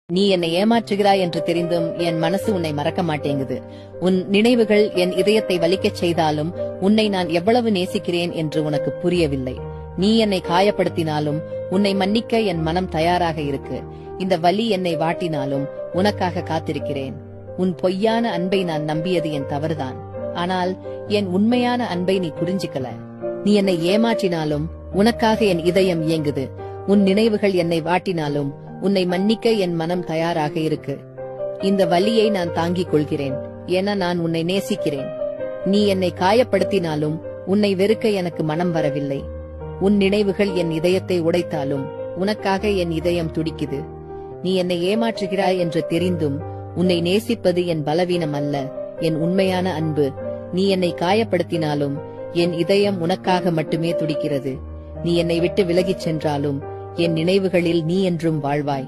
நீ என்னை ஏமாற்றுகிறாய் என்று தெரிந்தும் என் மனசு உன்னை மறக்க மாட்டேங்குது. உன் நினைவுகள் என் இதயத்தை வலிக்கச் செய்தாலும் உன்னை நான் எவ்வளவு நேசிக்கிறேன் என்று உனக்கு புரியவில்லை. நீ என்னை காயப்படுத்தினாலும் உன்னை மன்னிக்க என் மனம் தயாராக இருக்கு. இந்த வலி என்னை வாட்டினாலும் உனக்காக காத்திருக்கிறேன். உன் பொய்யான அன்பை நான் நம்பியது என் தவறுதான். ஆனால் என் உண்மையான அன்பை நீ புரிஞ்சுக்கல. நீ என்னை ஏமாற்றினாலும் உனக்காக என் இதயம் இயங்குது. உன் நினைவுகள் என்னை வாட்டினாலும் உன்னை மன்னிக்க என் மனம் தயாராக இருக்கு. இந்த வலியை நான் தாங்கிக் கொள்கிறேன், என நான் உன்னை நேசிக்கிறேன். நீ என்னை காயப்படுத்தினாலும் உன்னை வெறுக்க எனக்கு மனம் வரவில்லை. உன் நினைவுகள் என் இதயத்தை உடைத்தாலும் உனக்காக என் இதயம் துடிக்குது. நீ என்னை ஏமாற்றுகிறாய் என்று தெரிந்தும் உன்னை நேசிப்பது என் பலவீனம் அல்ல, என் உண்மையான அன்பு. நீ என்னை காயப்படுத்தினாலும் என் இதயம் உனக்காக மட்டுமே துடிக்கிறது. நீ என்னை விட்டு விலகிச் சென்றாலும் என் நினைவுகளில் நீ என்றும் வாழ்வாய்.